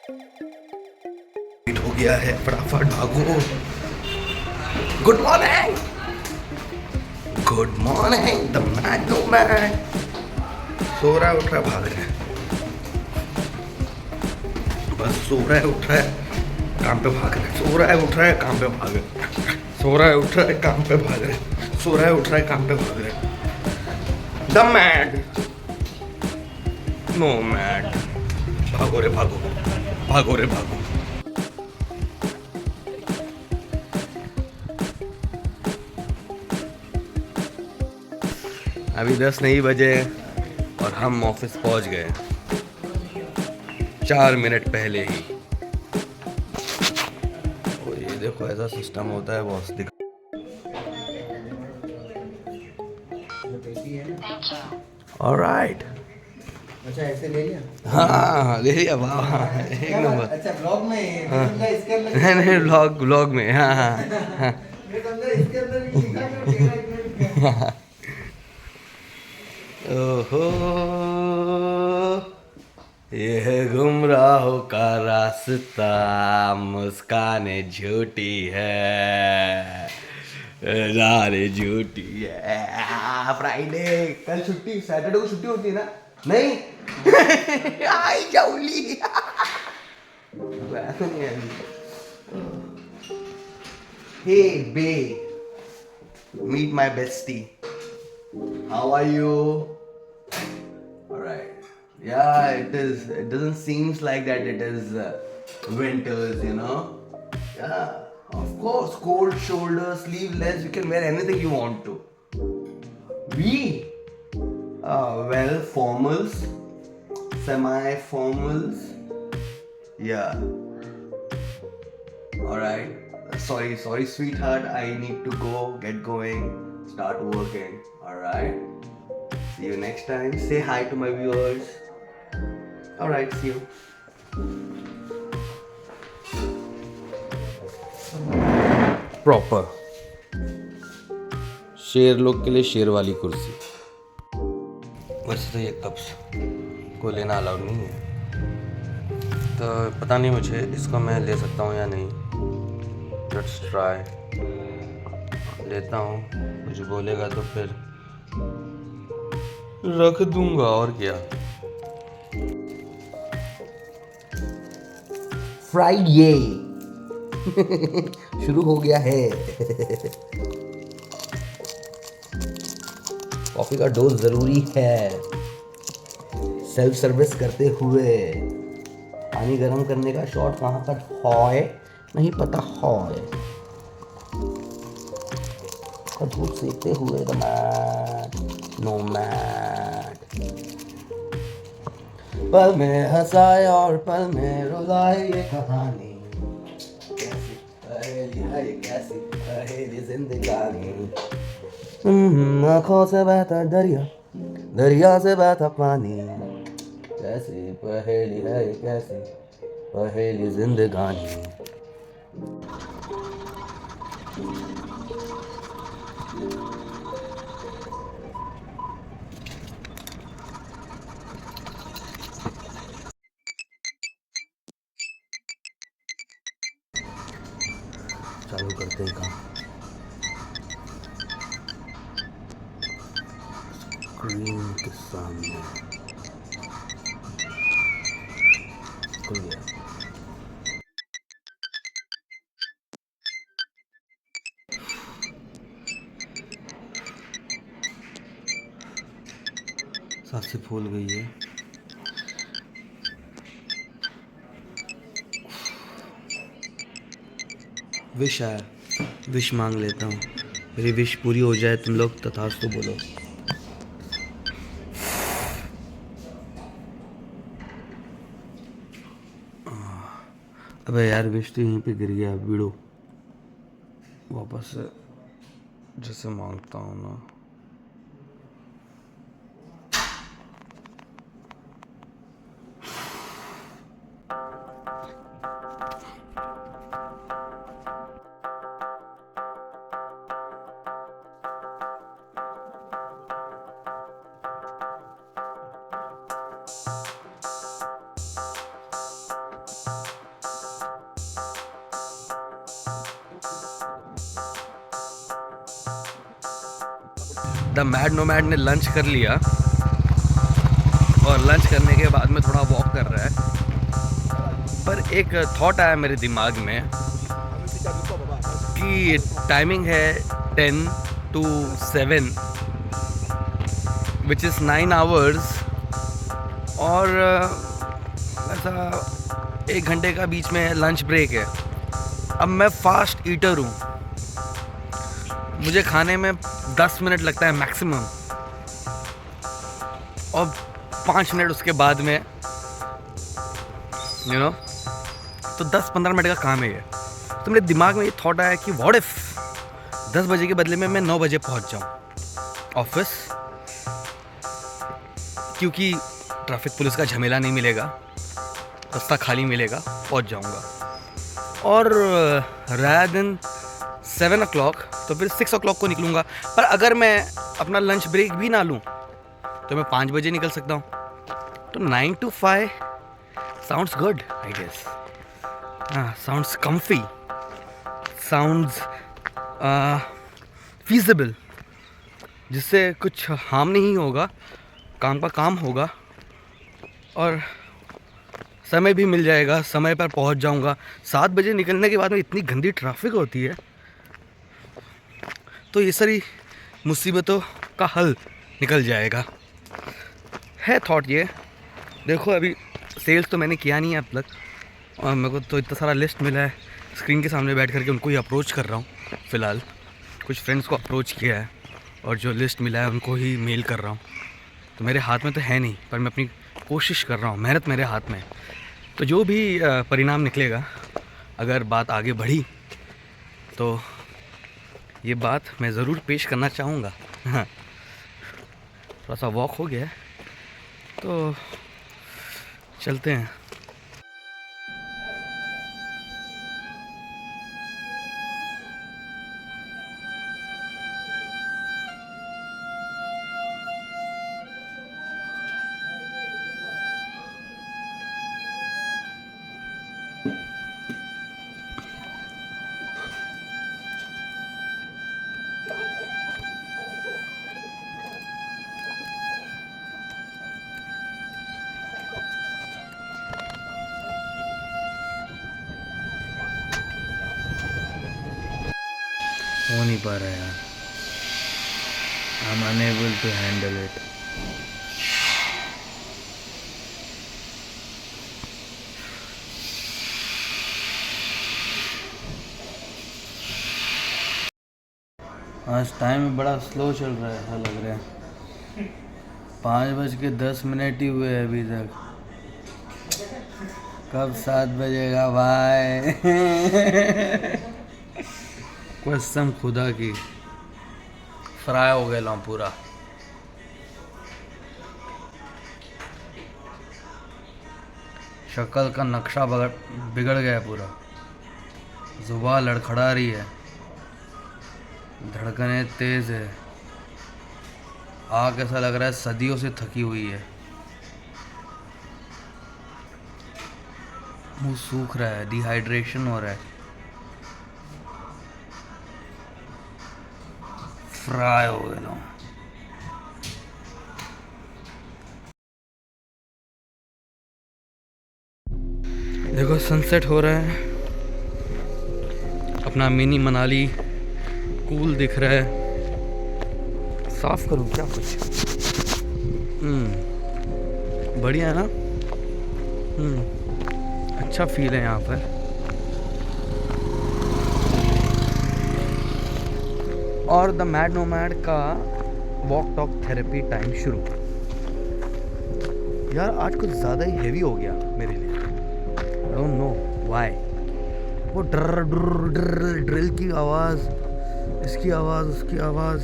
Late हो गया है, फटाफट भागो। Good morning, good morning the mango man. सो रहा है उठ रहा है भाग रहा है, बस सो रहा है उठ रहा है काम पे भाग रहा है, सो रहा है उठ रहा है काम पे भाग रहा है, सो रहा है उठ रहा है काम पे भाग रहा है, सो रहा है उठ रहा है काम पे भाग रहा है। The mad, no mad. भागो रे भागो, भागो रे भागो। अभी 10 नहीं बजे और हम ऑफिस पहुंच गए 4 मिनट पहले ही। और ये देखो ऐसा सिस्टम होता है बॉस। ऑलराइट। अच्छा ऐसे ले लिया। हाँ ले लिया, वाह एक नंबर। अच्छा ब्लॉग में हाँ। इसके अंदर नहीं नहीं, व्लॉग व्लॉग में। हाँ हाँ हाँ। मैं समझा इसके अंदर भी लिखा कि वो टेढ़ा इतना लिखा। ओहो, ये है गुमराहों का रास्ता, मुस्काने झूठी है, नारे झूठी है। फ्राइडे कल छुट्टी, सैटरडे को छुट्टी होती है ना? नहीं आई जाऊली। हे बे, meet my bestie. How are you? Alright. Yeah, it is. It doesn't seems like that it is winters, you know. Yeah, of course. Cold shoulder, sleeveless. You can wear anything you want to. We, well, formals, semi-formals. Yeah. Alright. Sorry, sweetheart. I need to go. Get going. Start working. Alright. See you next time. Say hi to my viewers. Alright, see you. Proper शेर लोग के लिए शेर वाली कुर्सी। वैसे तो ये कप्स को लेना अलाउड नहीं है, तो पता नहीं मुझे इसको मैं ले सकता हूँ या नहीं। Let's try. लेता हूँ, कुछ बोलेगा तो फिर रख दूंगा और क्या। फ्राइडे शुरू हो गया है। कॉफी का डोज जरूरी है। सेल्फ सर्विस करते हुए पानी गर्म करने का शॉट कहाँ पर है नहीं पता है। धूप सेकते हुए नो मैट। पल में हंसाए और पल में रुलाए ये कहानी, कैसी पहेली है ये, कैसी पहेली जिंदगानी। आँखों से बहता दरिया, दरिया से बहता पानी, कैसी पहेली है ये, कैसी पहेली जिंदगानी। चालू करते हैं काम। स्क्रीन के सामने खुल गया। सांसें फूल गई है। विश आया, विश मांग लेता हूँ। मेरी विश पूरी हो जाए, तुम लोग तथास्तु बोलो। अबे यार, विश तो यहीं पे गिर गया। वीडियो वापस से जैसे मांगता हूँ ना। द मैड नोमैड ने लंच कर लिया और लंच करने के बाद में थोड़ा वॉक कर रहा है। पर एक थॉट आया मेरे दिमाग में कि टाइमिंग है 10 to 7 विच इज़ 9 आवर्स और ऐसा 1 घंटे का बीच में लंच ब्रेक है। अब मैं फास्ट ईटर हूँ, मुझे खाने में 10 मिनट लगता है मैक्सिमम और 5 मिनट उसके बाद में तो 10-15 मिनट का काम है ये। तो मेरे दिमाग में ये थॉट आया कि व्हाट इफ 10 बजे के बदले में मैं 9 बजे पहुंच जाऊं ऑफिस, क्योंकि ट्रैफिक पुलिस का झमेला नहीं मिलेगा, रास्ता खाली मिलेगा, पहुंच जाऊंगा। और रात दिन 7 o'clock तो फिर 6 o'clock को निकलूँगा। पर अगर मैं अपना लंच ब्रेक भी ना लूँ तो मैं 5 बजे निकल सकता हूँ। तो 9 to 5 sounds good I guess. Sounds comfy, sounds feasible, जिससे कुछ हार्म नहीं होगा, काम का काम होगा और समय भी मिल जाएगा, समय पर पहुंच जाऊंगा। 7 बजे निकलने के बाद में इतनी गंदी ट्रैफिक होती है, तो ये सारी मुसीबतों का हल निकल जाएगा। है थॉट ये। देखो अभी सेल्स तो मैंने किया नहीं है अब तक, और मेरे को तो इतना सारा लिस्ट मिला है, स्क्रीन के सामने बैठ करके उनको ही अप्रोच कर रहा हूँ। फ़िलहाल कुछ फ्रेंड्स को अप्रोच किया है और जो लिस्ट मिला है उनको ही मेल कर रहा हूँ। तो मेरे हाथ में तो है नहीं, पर मैं अपनी कोशिश कर रहा हूँ, मेहनत मेरे हाथ में। तो जो भी परिणाम निकलेगा, अगर बात आगे बढ़ी तो ये बात मैं ज़रूर पेश करना चाहूँगा। हाँ, थोड़ा सा वॉक हो गया है तो चलते हैं। हो नहीं पा रहा यार, I am unable to handle it. आज टाइम बड़ा स्लो चल रहा है, ऐसा लग रहा है 5:10 ही हुए हैं अभी तक। कब 7 बजेगा भाई? कसम खुदा की, फ्राई हो गया पूरा। शक्ल का नक्शा बिगड़ गया पूरा, जुबान लड़खड़ा रही है, धड़कनें तेज है, आँख ऐसा लग रहा है सदियों से थकी हुई है, मुंह सूख रहा है, डिहाइड्रेशन हो रहा है, फ्राई हो गया। देखो सनसेट हो रहा है, अपना मिनी मनाली कूल दिख रहा है। साफ करूँ क्या कुछ? बढ़िया है ना? अच्छा फील है यहाँ पर। और द मैड नोमैड का वॉक टॉक थेरेपी टाइम शुरू। यार आज कुछ ज़्यादा ही हैवी हो गया मेरे लिए, आई डोंट नो व्हाई। वो ड्रिल की आवाज़, इसकी आवाज़, उसकी आवाज़,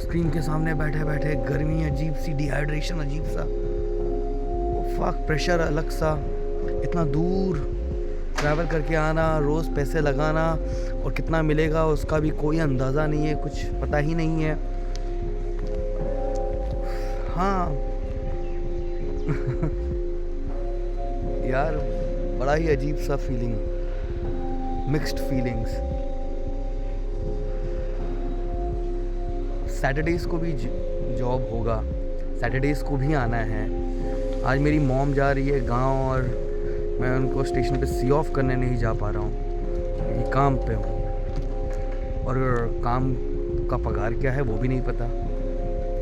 स्क्रीन के सामने बैठे बैठे गर्मी अजीब सी, डिहाइड्रेशन अजीब सा, फक प्रेशर अलग सा, इतना दूर ट्रैवल करके आना, रोज़ पैसे लगाना और कितना मिलेगा उसका भी कोई अंदाज़ा नहीं है, कुछ पता ही नहीं है। हाँ यार बड़ा ही अजीब सा फीलिंग, मिक्स्ड फीलिंग्स। सैटरडेज़ को भी जॉब होगा, सैटरडेज़ को भी आना है। आज मेरी मॉम जा रही है गांव और मैं उनको स्टेशन पे सी ऑफ करने नहीं जा पा रहा हूँ क्योंकि काम पे हूँ, और काम का पगार क्या है वो भी नहीं पता,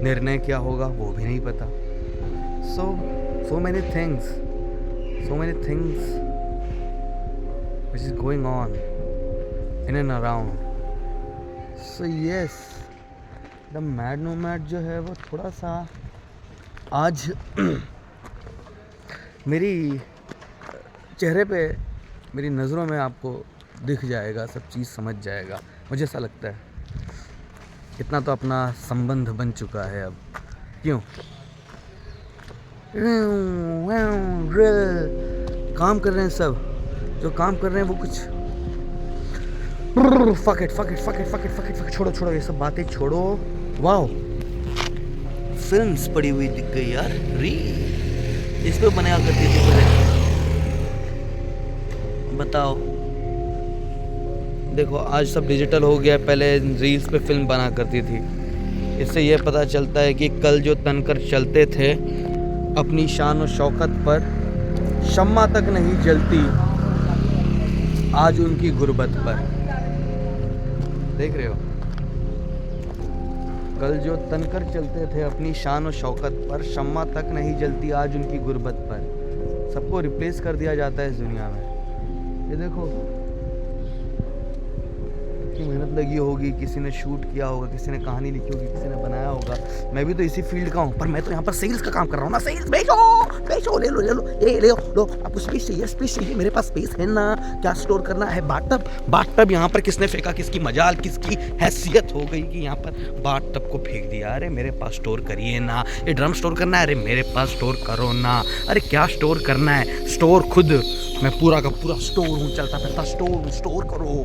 निर्णय क्या होगा वो भी नहीं पता। so many things which is going on in and around. So yes, the mad nomad जो है वो थोड़ा सा आज मेरी चेहरे पे, मेरी नज़रों में आपको दिख जाएगा, सब चीज़ समझ जाएगा, मुझे ऐसा लगता है। इतना तो अपना संबंध बन चुका है अब, क्यों? काम कर रहे हैं सब, जो काम कर रहे हैं वो कुछ फक इट, छोड़ो ये सब बातें छोड़ो। वाओ, फिल्म्स पड़ी हुई दिख गई यार, इस पे बनाया करती थी पहले, बताओ। देखो आज सब डिजिटल हो गया, पहले रील्स पे फिल्म बना करती थी। इससे यह पता चलता है कि कल जो तनकर चलते थे अपनी शान और शौकत पर, शम्मा तक नहीं जलती आज उनकी गुर्बत पर। देख रहे हो, कल जो तनकर चलते थे अपनी शान और शौकत पर, शम्मा तक नहीं जलती आज उनकी गुर्बत पर। सबको रिप्लेस कर दिया जाता है इस दुनिया में। ये देखो कितनी मेहनत लगी होगी, किसी ने शूट किया होगा, किसी ने कहानी लिखी होगी, किसी ने बनाया होगा। मैं भी तो इसी फील्ड का हूँ, पर मैं तो यहाँ पर सेल्स का काम कर रहा हूँ ना। सेल्स बेचो, ले लो आपको स्पेस चाहिए, मेरे पास स्पेस है ना। क्या स्टोर करना है? बाथटब यहाँ पर किसने फेंका, किसकी मजाल, किसकी हैसियत हो गई कि यहाँ पर बाथटब को फेंक दिया। अरे मेरे पास स्टोर करिए ना। ये ड्रम स्टोर करना है, अरे मेरे पास स्टोर करो ना। अरे क्या स्टोर करना है, स्टोर खुद, मैं पूरा का पूरा स्टोर हूँ, चलता फिरता स्टोर करो,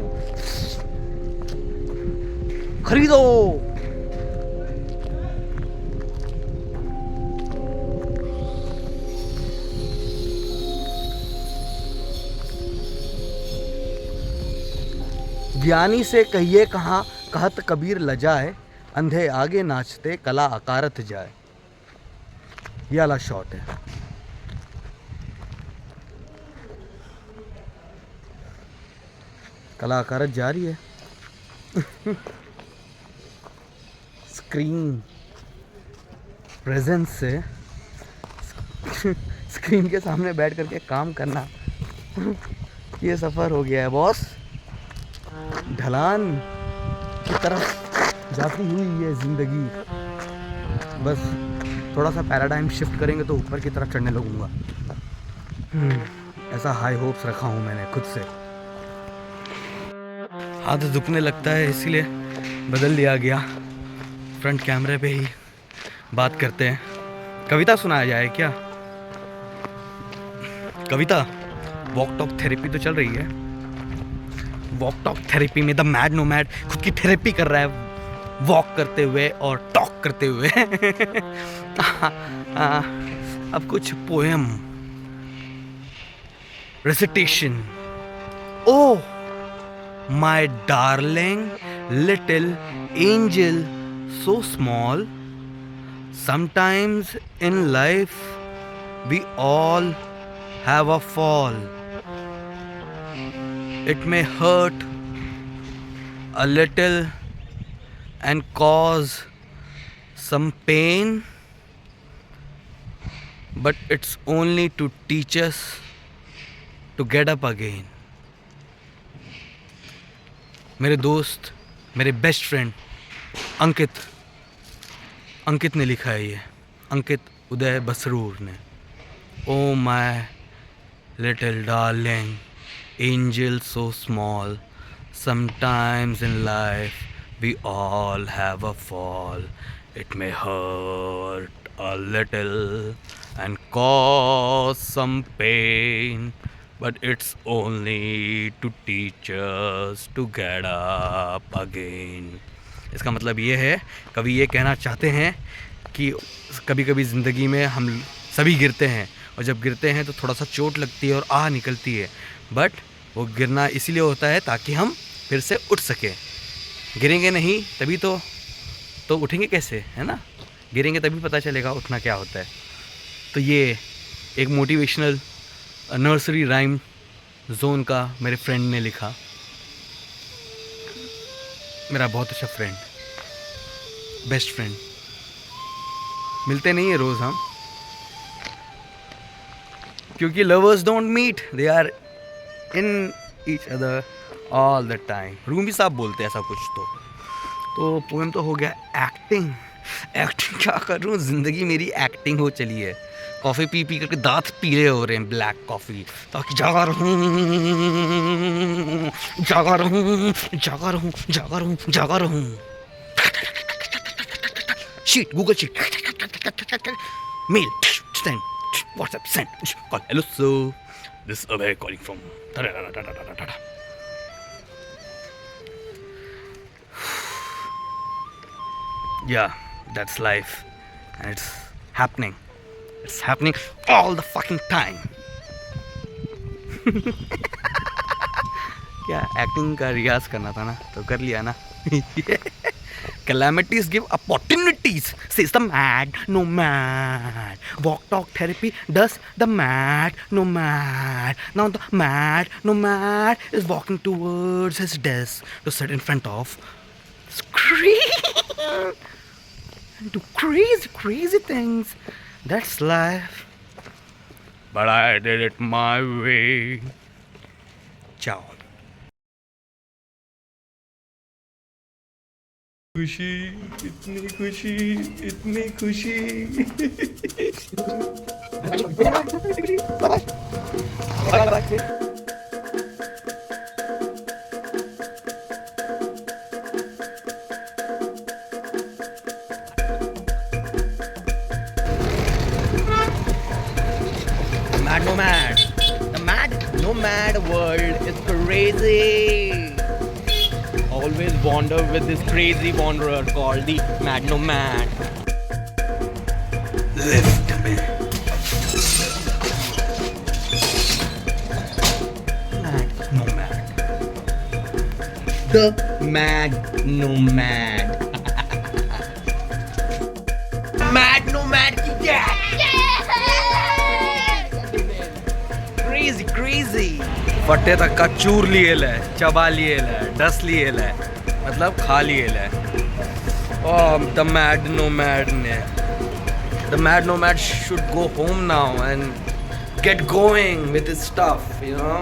खरीदो। ज्ञानी से कहिए कहाँ, कहत कबीर लजाए, अंधे आगे नाचते कला अकारत जाए। ये वाला शॉट है। कला अकारत जा रही है। स्क्रीन प्रेजेंस से स्क्रीन के सामने बैठ करके काम करना, ये सफ़र हो गया है बॉस। ढलान की तरफ जाती हुई ये ज़िंदगी, बस थोड़ा सा पैराडाइम शिफ्ट करेंगे तो ऊपर की तरफ चढ़ने लगूंगा। ऐसा हाई होप्स रखा हूँ मैंने खुद से। हाथ दुखने लगता है, इसीलिए बदल लिया गया, फ्रंट कैमरे पे ही बात करते हैं। कविता सुनाया जाए क्या? कविता, वॉक टॉक थेरेपी तो चल रही है। वॉक टॉक थेरेपी में द मैड नोमैड खुद की थेरेपी कर रहा है, वॉक करते हुए और टॉक करते हुए। अब कुछ poem, recitation. Oh my darling little angel, so small, sometimes in life we all have a fall. It may hurt a little and cause some pain, but it's only to teach us to get up again. मेरे दोस्त, मेरे best friend अंकित ने लिखा है ये, अंकित उदय बसरूर ने। Oh my little darling angel so small, sometimes in life we all have a fall, it may hurt a little and cause some pain, but it's only to teach us to get up again. इसका मतलब ये है, कवि ये कहना चाहते हैं कि कभी कभी ज़िंदगी में हम सभी गिरते हैं, और जब गिरते हैं तो थोड़ा सा चोट लगती है और आह निकलती है, बट वो गिरना इसीलिए होता है ताकि हम फिर से उठ सकें। गिरेंगे नहीं तभी तो तो उठेंगे कैसे, है ना? गिरेंगे तभी पता चलेगा उठना क्या होता है। तो ये एक मोटिवेशनल नर्सरी राइम जोन का मेरे फ्रेंड ने लिखा, मेरा बहुत अच्छा फ्रेंड, बेस्ट फ्रेंड। मिलते नहीं है रोज़ हम, क्योंकि lovers don't meet, they are in each other all the time. Rumi साहब बोलते हैं ऐसा कुछ। तो पोएम तो हो गया। एक्टिंग क्या करूँ, ज़िंदगी मेरी एक्टिंग हो चली है। कॉफ़ी पी पी करके दांत पीले हो रहे हैं, ब्लैक कॉफ़ी, ताकि जागा रहूँ जागा रहूँ जागा रहूँ जागा रहूँ जागा रहूँ। Sheet, Google sheet, mail, send, WhatsApp send, call, hello sir, this Abhay calling from, yeah, that's life, and it's happening all the fucking time. क्या एक्टिंग का रियाज करना था ना, तो कर लिया ना। Calamities give opportunities, says the mad nomad. Walk talk therapy does the mad nomad. Now the mad nomad is walking towards his desk to sit in front of screen and do crazy things. That's life. But I did it my way. Ciao. खुशी, इतनी खुशी, इतनी खुशी। Mad nomad. The mad nomad world is crazy. Always wander with this crazy wanderer called the mad nomad. Lift me. Mad nomad. The mad nomad. Mad nomad की क्या? Crazy. फट्टे तक का चूर लिए ले, चबा लिए ले, डस लिए ले, मतलब खा लिए ले। The mad nomad should go home now and get going with his stuff, you know.